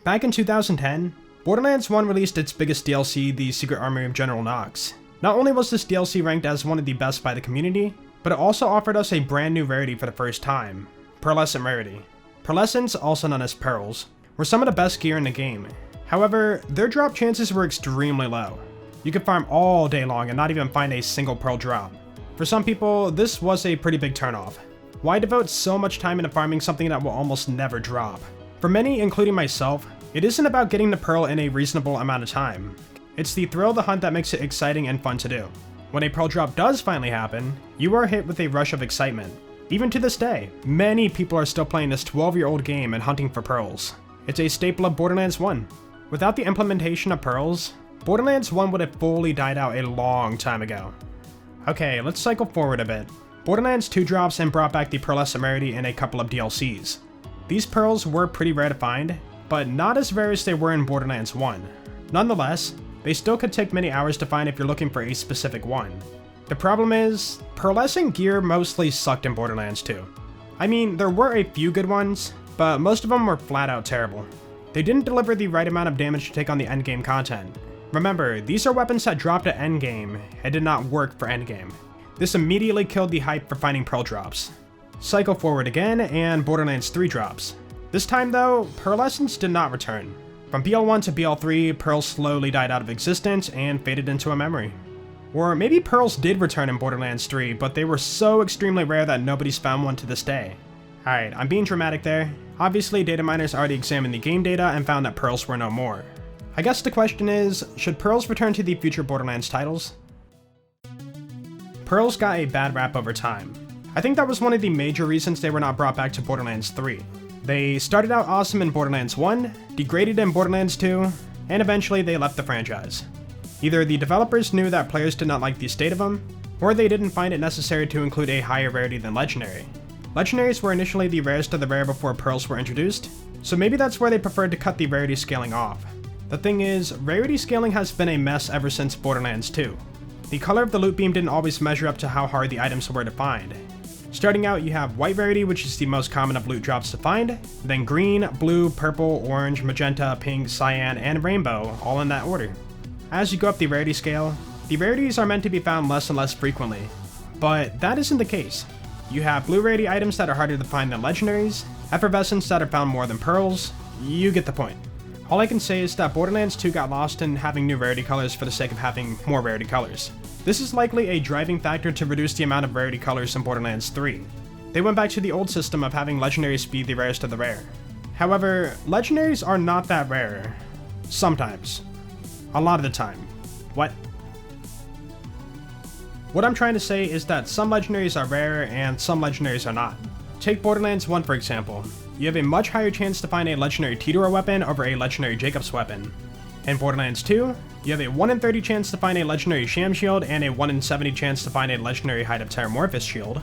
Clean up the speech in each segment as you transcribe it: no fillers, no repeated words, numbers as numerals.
Back in 2010, Borderlands 1 released its biggest DLC, the Secret Armory of General Knox. Not only was this DLC ranked as one of the best by the community, but it also offered us a brand new rarity for the first time, Pearlescent Rarity. Pearlescents, also known as Pearls, were some of the best gear in the game. However, their drop chances were extremely low. You could farm all day long and not even find a single pearl drop. For some people, this was a pretty big turnoff. Why devote so much time into farming something that will almost never drop? For many, including myself, it isn't about getting the pearl in a reasonable amount of time. It's the thrill of the hunt that makes it exciting and fun to do. When a pearl drop does finally happen, you are hit with a rush of excitement. Even to this day, many people are still playing this 12-year-old game and hunting for pearls. It's a staple of Borderlands 1. Without the implementation of pearls, Borderlands 1 would have fully died out a long time ago. Okay, let's cycle forward a bit. Borderlands 2 drops and brought back the Pearlescent Rarity in a couple of DLCs. These pearls were pretty rare to find, but not as rare as they were in Borderlands 1. Nonetheless, they still could take many hours to find if you're looking for a specific one. The problem is, pearlescent gear mostly sucked in Borderlands 2. I mean, there were a few good ones, but most of them were flat out terrible. They didn't deliver the right amount of damage to take on the endgame content. Remember, these are weapons that dropped at endgame and did not work for endgame. This immediately killed the hype for finding pearl drops. Cycle forward again, and Borderlands 3 drops. This time though, pearlescents did not return. From BL1 to BL3, pearls slowly died out of existence and faded into a memory. Or maybe pearls did return in Borderlands 3, but they were so extremely rare that nobody's found one to this day. Alright, I'm being dramatic there. Obviously, data miners already examined the game data and found that pearls were no more. I guess the question is, should pearls return to the future Borderlands titles? Pearls got a bad rap over time. I think that was one of the major reasons they were not brought back to Borderlands 3. They started out awesome in Borderlands 1, degraded in Borderlands 2, and eventually they left the franchise. Either the developers knew that players did not like the state of them, or they didn't find it necessary to include a higher rarity than Legendary. Legendaries were initially the rarest of the rare before pearls were introduced, so maybe that's where they preferred to cut the rarity scaling off. The thing is, rarity scaling has been a mess ever since Borderlands 2. The color of the loot beam didn't always measure up to how hard the items were to find. Starting out, you have white rarity, which is the most common of loot drops to find, then green, blue, purple, orange, magenta, pink, cyan, and rainbow, all in that order. As you go up the rarity scale, the rarities are meant to be found less and less frequently, but that isn't the case. You have blue rarity items that are harder to find than legendaries, effervescents that are found more than pearls, you get the point. All I can say is that Borderlands 2 got lost in having new rarity colors for the sake of having more rarity colors. This is likely a driving factor to reduce the amount of rarity colors in Borderlands 3. They went back to the old system of having legendaries be the rarest of the rare. However, legendaries are not that rare. Sometimes. A lot of the time. What? What I'm trying to say is that some legendaries are rare and some legendaries are not. Take Borderlands 1 for example. You have a much higher chance to find a legendary T-Door weapon over a legendary Jacob's weapon. In Borderlands 2, you have a 1 in 30 chance to find a legendary Sham Shield and a 1 in 70 chance to find a legendary Hide of Terramorphous Shield.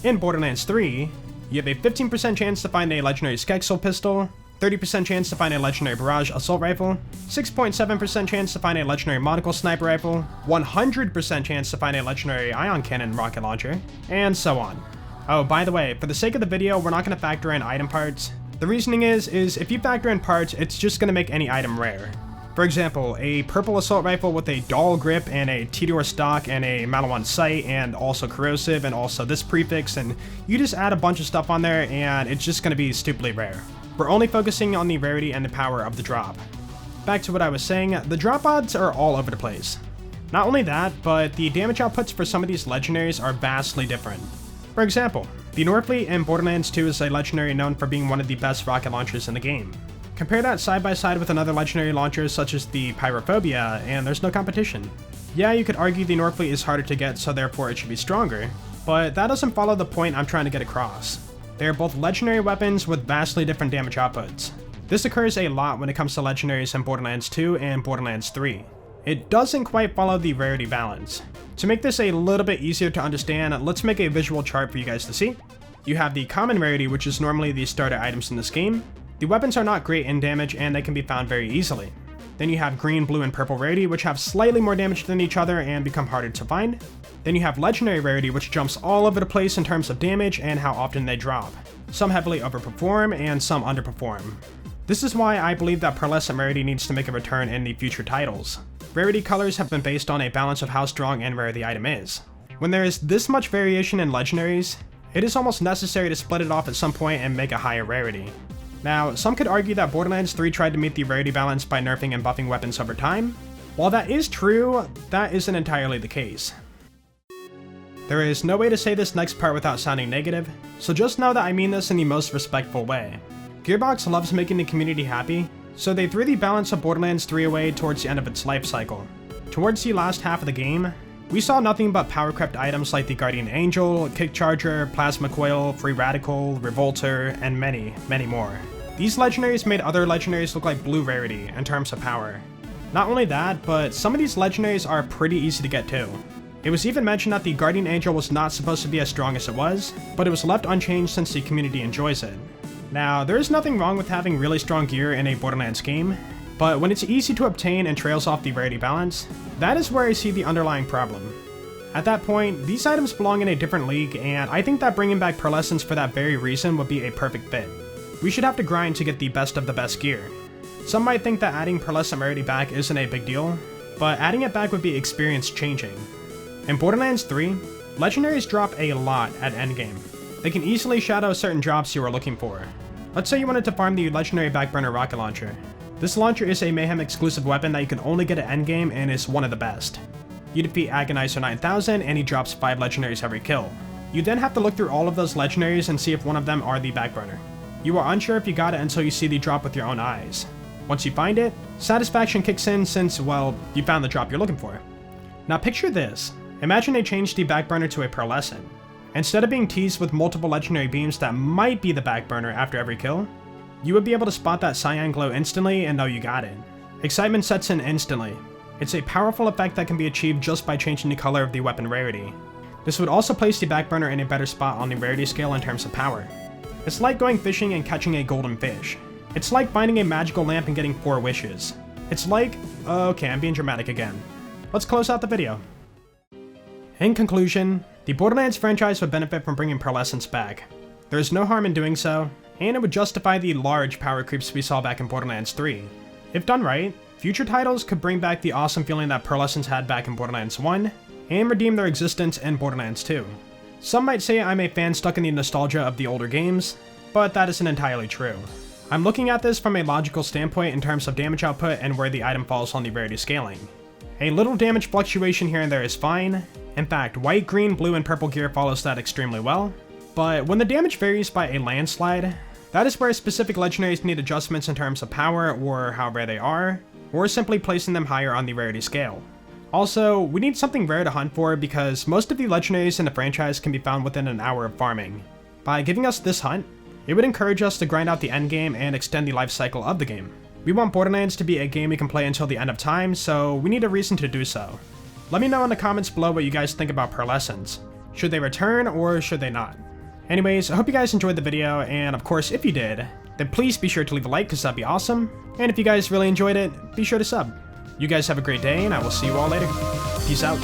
In Borderlands 3, you have a 15% chance to find a legendary Skexel pistol, 30% chance to find a legendary Barrage assault rifle, 6.7% chance to find a legendary Monocle sniper rifle, 100% chance to find a legendary Ion Cannon rocket launcher, and so on. Oh, by the way, for the sake of the video, we're not going to factor in item parts. The reasoning is if you factor in parts, it's just going to make any item rare. For example, a purple assault rifle with a dull grip and a T-Door stock and a Maliwan sight and also corrosive and also this prefix, and you just add a bunch of stuff on there and it's just going to be stupidly rare. We're only focusing on the rarity and the power of the drop. Back to what I was saying, the drop odds are all over the place. Not only that, but the damage outputs for some of these legendaries are vastly different. For example, the Norfleet in Borderlands 2 is a legendary known for being one of the best rocket launchers in the game. Compare that side by side with another legendary launcher such as the Pyrophobia, and there's no competition. Yeah, you could argue the Norfleet is harder to get, so therefore it should be stronger, but that doesn't follow the point I'm trying to get across. They are both legendary weapons with vastly different damage outputs. This occurs a lot when it comes to legendaries in Borderlands 2 and Borderlands 3. It doesn't quite follow the rarity balance. To make this a little bit easier to understand, let's make a visual chart for you guys to see. You have the common rarity, which is normally the starter items in this game. The weapons are not great in damage and they can be found very easily. Then you have green, blue, and purple rarity, which have slightly more damage than each other and become harder to find. Then you have legendary rarity, which jumps all over the place in terms of damage and how often they drop. Some heavily overperform and some underperform. This is why I believe that Pearlescent Rarity needs to make a return in the future titles. Rarity colors have been based on a balance of how strong and rare the item is. When there is this much variation in legendaries, it is almost necessary to split it off at some point and make a higher rarity. Now, some could argue that Borderlands 3 tried to meet the rarity balance by nerfing and buffing weapons over time. While that is true, that isn't entirely the case. There is no way to say this next part without sounding negative, so just know that I mean this in the most respectful way. Gearbox loves making the community happy, so they threw the balance of Borderlands 3 away towards the end of its life cycle. Towards the last half of the game, we saw nothing but power-crept items like the Guardian Angel, Kick Charger, Plasma Coil, Free Radical, Revolter, and many, many more. These legendaries made other legendaries look like blue rarity in terms of power. Not only that, but some of these legendaries are pretty easy to get too. It was even mentioned that the Guardian Angel was not supposed to be as strong as it was, but it was left unchanged since the community enjoys it. Now, there is nothing wrong with having really strong gear in a Borderlands game, but when it's easy to obtain and trails off the rarity balance, that is where I see the underlying problem. At that point, these items belong in a different league, and I think that bringing back Pearlescence for that very reason would be a perfect fit. We should have to grind to get the best of the best gear. Some might think that adding Pearlescent Rarity back isn't a big deal, but adding it back would be experience changing. In Borderlands 3, legendaries drop a lot at endgame. They can easily shadow certain drops you are looking for. Let's say you wanted to farm the legendary Backburner rocket launcher. This launcher is a Mayhem exclusive weapon that you can only get at endgame and is one of the best. You defeat Agonizer 9000 and he drops 5 legendaries every kill. You then have to look through all of those legendaries and see if one of them are the Backburner. You are unsure if you got it until you see the drop with your own eyes. Once you find it, satisfaction kicks in since, well, you found the drop you're looking for. Now picture this. Imagine they changed the Backburner to a Pearlescent. Instead of being teased with multiple legendary beams that might be the Backburner after every kill, you would be able to spot that cyan glow instantly and know you got it. Excitement sets in instantly. It's a powerful effect that can be achieved just by changing the color of the weapon rarity. This would also place the Backburner in a better spot on the rarity scale in terms of power. It's like going fishing and catching a golden fish. It's like finding a magical lamp and getting 4 wishes. It's like... okay, I'm being dramatic again. Let's close out the video. In conclusion, the Borderlands franchise would benefit from bringing Pearlescence back. There is no harm in doing so, and it would justify the large power creeps we saw back in Borderlands 3. If done right, future titles could bring back the awesome feeling that Pearlescence had back in Borderlands 1, and redeem their existence in Borderlands 2. Some might say I'm a fan stuck in the nostalgia of the older games, but that isn't entirely true. I'm looking at this from a logical standpoint in terms of damage output and where the item falls on the rarity scaling. A little damage fluctuation here and there is fine. In fact, white, green, blue, and purple gear follows that extremely well. But when the damage varies by a landslide, that is where specific legendaries need adjustments in terms of power or how rare they are, or simply placing them higher on the rarity scale. Also, we need something rare to hunt for because most of the legendaries in the franchise can be found within an hour of farming. By giving us this hunt, it would encourage us to grind out the endgame and extend the life cycle of the game. We want Borderlands to be a game we can play until the end of time, so we need a reason to do so. Let me know in the comments below what you guys think about Pearlescence. Should they return or should they not? Anyways, I hope you guys enjoyed the video, and of course if you did, then please be sure to leave a like because that'd be awesome. And if you guys really enjoyed it, be sure to sub. You guys have a great day, and I will see you all later. Peace out.